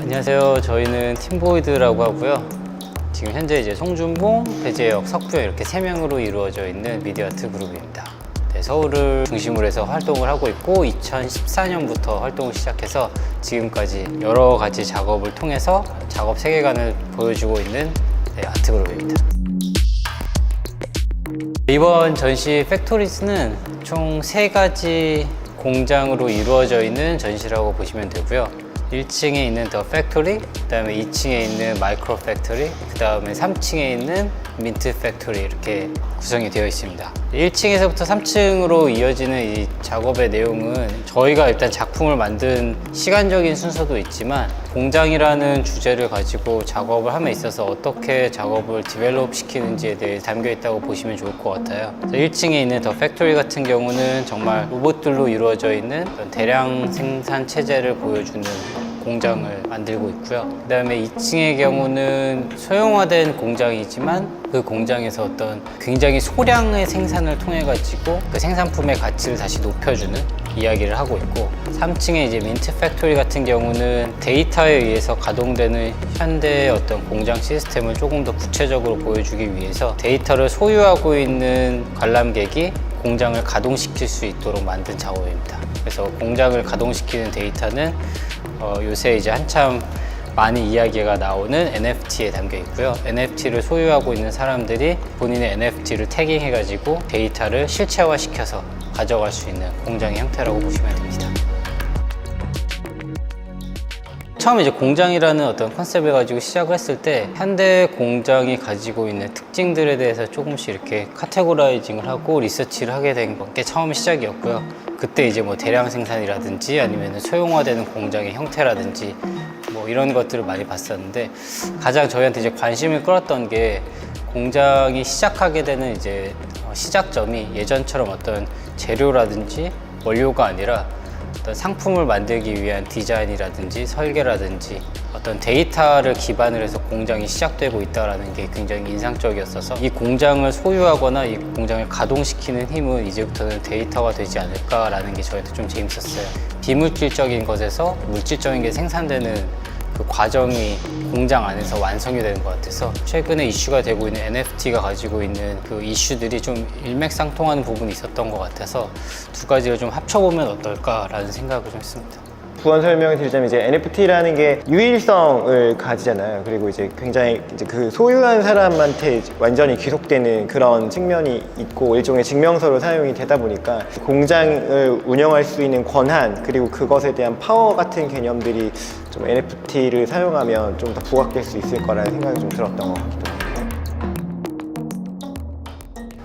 안녕하세요. 저희는 팀보이드라고 하고요. 지금 현재 이제 송준봉, 배재혁, 석부영 이렇게 3명으로 이루어져 있는 미디어 아트 그룹입니다. 네, 서울을 중심으로 해서 활동을 하고 있고 2014년부터 활동을 시작해서 지금까지 여러 가지 작업을 통해서 작업 세계관을 보여주고 있는 아트 그룹입니다. 이번 전시 팩토리스는 총 3가지 공장으로 이루어져 있는 전시라고 보시면 되고요. 1층에 있는 더 팩토리, 그 다음에 2층에 있는 마이크로 팩토리, 그 다음에 3층에 있는 민트 팩토리 이렇게 구성이 되어 있습니다. 1층에서부터 3층으로 이어지는 이 작업의 내용은 저희가 일단 작품을 만든 시간적인 순서도 있지만 공장이라는 주제를 가지고 작업을 함에 있어서 어떻게 작업을 디벨롭 시키는지에 대해 담겨 있다고 보시면 좋을 것 같아요. 1층에 있는 더 팩토리 같은 경우는 정말 로봇들로 이루어져 있는 대량 생산 체제를 보여주는 공장을 만들고 있고요. 그 다음에 2층의 경우는 소형화된 공장이지만 그 공장에서 어떤 굉장히 소량의 생산을 통해 가지고 그 생산품의 가치를 다시 높여주는 이야기를 하고 있고, 3층에 이제 민트 팩토리 같은 경우는 데이터에 의해서 가동되는 현대의 어떤 공장 시스템을 조금 더 구체적으로 보여주기 위해서 데이터를 소유하고 있는 관람객이 공장을 가동시킬 수 있도록 만든 작업입니다. 그래서 공장을 가동시키는 데이터는 요새 이제 한참 많이 이야기가 나오는 NFT에 담겨 있고요. NFT를 소유하고 있는 사람들이 본인의 NFT를 태깅해가지고 데이터를 실체화시켜서 가져갈 수 있는 공장의 형태라고 보시면 됩니다. 처음에 이제 공장이라는 어떤 컨셉을 가지고 시작을 했을 때 현대 공장이 가지고 있는 특징들에 대해서 조금씩 이렇게 카테고라이징을 하고 리서치를 하게 된 게 처음 시작이었고요. 그때 이제 뭐 대량 생산이라든지 아니면 소형화되는 공장의 형태라든지 뭐 이런 것들을 많이 봤었는데, 가장 저희한테 이제 관심을 끌었던 게 공장이 시작하게 되는 이제 시작점이 예전처럼 어떤 재료라든지 원료가 아니라 어떤 상품을 만들기 위한 디자인이라든지 설계라든지 어떤 데이터를 기반으로 해서 공장이 시작되고 있다는 게 굉장히 인상적이었어서 이 공장을 소유하거나 이 공장을 가동시키는 힘은 이제부터는 데이터가 되지 않을까라는 게 저한테 좀 재밌었어요. 비물질적인 것에서 물질적인 게 생산되는 그 과정이 공장 안에서 완성이 되는 것 같아서 최근에 이슈가 되고 있는 NFT가 가지고 있는 그 이슈들이 좀 일맥상통하는 부분이 있었던 것 같아서 두 가지를 좀 합쳐보면 어떨까라는 생각을 좀 했습니다. 부연 설명을 드리자면 이제 NFT라는 게 유일성을 가지잖아요. 그리고 이제 굉장히 이제 그 소유한 사람한테 완전히 귀속되는 그런 측면이 있고 일종의 증명서로 사용이 되다 보니까 공장을 운영할 수 있는 권한 그리고 그것에 대한 파워 같은 개념들이 좀 NFT를 사용하면 좀 더 부각될 수 있을 거라는 생각이 좀 들었던 것 같기도 합니다.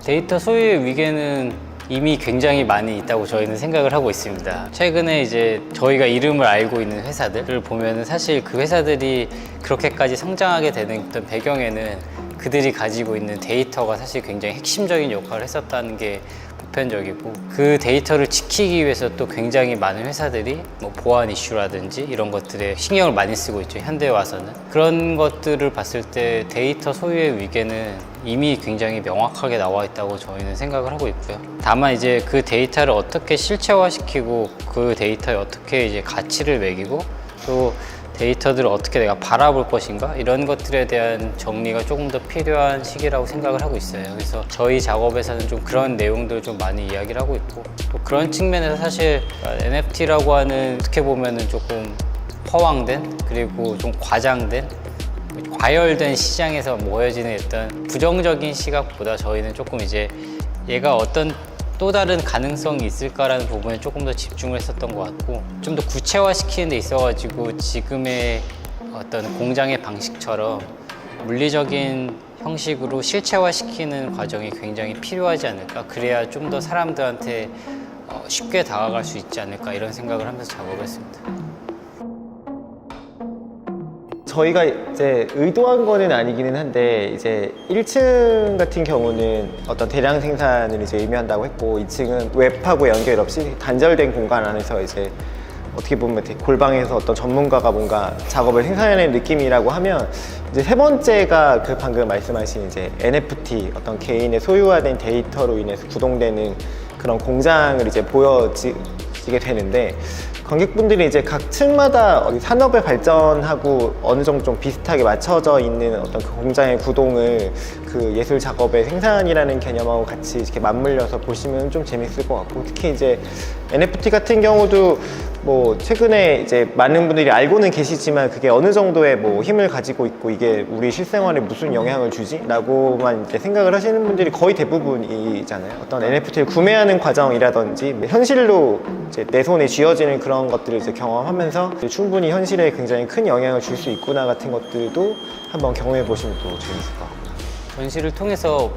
데이터 소유의 위계는 이미 굉장히 많이 있다고 저희는 생각을 하고 있습니다. 최근에 이제 저희가 이름을 알고 있는 회사들을 보면은 사실 그 회사들이 그렇게까지 성장하게 되는 어떤 배경에는 그들이 가지고 있는 데이터가 사실 굉장히 핵심적인 역할을 했었다는 게 보편적이고, 그 데이터를 지키기 위해서 또 굉장히 많은 회사들이 뭐 보안 이슈라든지 이런 것들에 신경을 많이 쓰고 있죠, 현대에 와서는. 그런 것들을 봤을 때 데이터 소유의 위계는 이미 굉장히 명확하게 나와 있다고 저희는 생각을 하고 있고요. 다만 이제 그 데이터를 어떻게 실체화시키고 그 데이터에 어떻게 이제 가치를 매기고 또 데이터들을 어떻게 내가 바라볼 것인가, 이런 것들에 대한 정리가 조금 더 필요한 시기라고 생각을 하고 있어요. 그래서 저희 작업에서는 좀 그런 내용들을 좀 많이 이야기를 하고 있고, 또 그런 측면에서 사실 NFT라고 하는 어떻게 보면은 조금 퍼왕된 그리고 좀 과장된 과열된 시장에서 모여지는 어떤 부정적인 시각보다 저희는 조금 이제 얘가 어떤 또 다른 가능성이 있을까라는 부분에 조금 더 집중을 했었던 것 같고, 좀 더 구체화시키는 데 있어가지고 지금의 어떤 공장의 방식처럼 물리적인 형식으로 실체화시키는 과정이 굉장히 필요하지 않을까, 그래야 좀 더 사람들한테 쉽게 다가갈 수 있지 않을까, 이런 생각을 하면서 작업을 했습니다. 저희가 이제 의도한 거는 아니기는 한데, 이제 1층 같은 경우는 어떤 대량 생산을 이제 의미한다고 했고, 2층은 웹하고 연결 없이 단절된 공간 안에서 이제 어떻게 보면 되게 골방에서 어떤 전문가가 뭔가 작업을 생산해내는 느낌이라고 하면 이제 세 번째가 그 방금 말씀하신 이제 NFT 어떤 개인의 소유화된 데이터로 인해서 구동되는 그런 공장을 이제 보여지게 되는데 관객분들이 이제 각 층마다 산업의 발전하고 어느 정도 좀 비슷하게 맞춰져 있는 어떤 그 공장의 구동을 그 예술 작업의 생산이라는 개념하고 같이 이렇게 맞물려서 보시면 좀 재밌을 것 같고 특히 이제 NFT 같은 경우도 뭐 최근에 이제 많은 분들이 알고는 계시지만 그게 어느 정도의 뭐 힘을 가지고 있고 이게 우리 실생활에 무슨 영향을 주지? 라고만 이제 생각을 하시는 분들이 거의 대부분이잖아요. 어떤 NFT를 구매하는 과정이라든지 현실로 이제 내 손에 쥐어지는 그런 것들을 이제 경험하면서 이제 충분히 현실에 굉장히 큰 영향을 줄 수 있구나 같은 것들도 한번 경험해 보시면 또 재밌을 것 같고. 전시를 통해서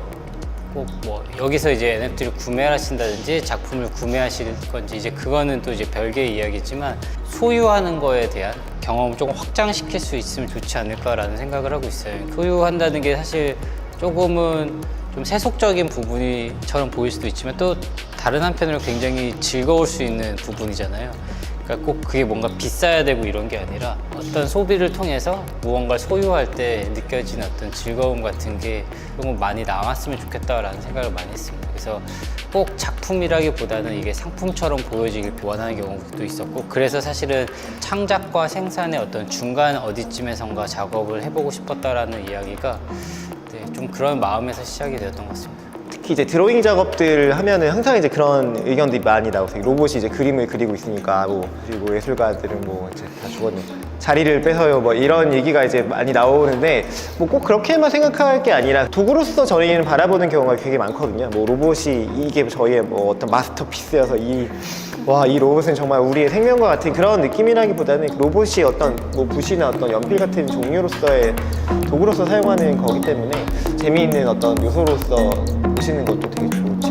꼭 뭐 여기서 이제 NFT를 구매하신다든지 작품을 구매하실 건지 이제 그거는 또 이제 별개의 이야기지만 소유하는 거에 대한 경험을 조금 확장시킬 수 있으면 좋지 않을까라는 생각을 하고 있어요. 소유한다는 게 사실 조금은 좀 세속적인 부분이처럼 보일 수도 있지만 또 다른 한편으로 굉장히 즐거울 수 있는 부분이잖아요. 그러니까 꼭 그게 뭔가 비싸야 되고 이런 게 아니라 어떤 소비를 통해서 무언가를 소유할 때 느껴지는 어떤 즐거움 같은 게 조금 많이 남았으면 좋겠다라는 생각을 많이 했습니다. 그래서 꼭 작품이라기보다는 이게 상품처럼 보여지길 원하는 경우도 있었고 그래서 사실은 창작과 생산의 어떤 중간 어디쯤에선가 작업을 해보고 싶었다라는 이야기가 네, 좀 그런 마음에서 시작이 되었던 것 같습니다. 특히 이제 드로잉 작업들을 하면은 항상 이제 그런 의견들이 많이 나오세요. 로봇이 이제 그림을 그리고 있으니까 뭐 그리고 예술가들은 뭐 이제 다 죽었네. 자리를 뺏어요. 뭐 이런 얘기가 이제 많이 나오는데 뭐 꼭 그렇게만 생각할 게 아니라 도구로서 저희는 바라보는 경우가 되게 많거든요. 뭐 로봇이 이게 저희의 뭐 어떤 마스터피스여서 이 로봇은 정말 우리의 생명과 같은 그런 느낌이라기보다는 로봇이 어떤 뭐 붓이나 어떤 연필 같은 종류로서의 도구로서 사용하는 거기 때문에 재미있는 어떤 요소로서 보시는 것도 되게 좋을 것 같아요.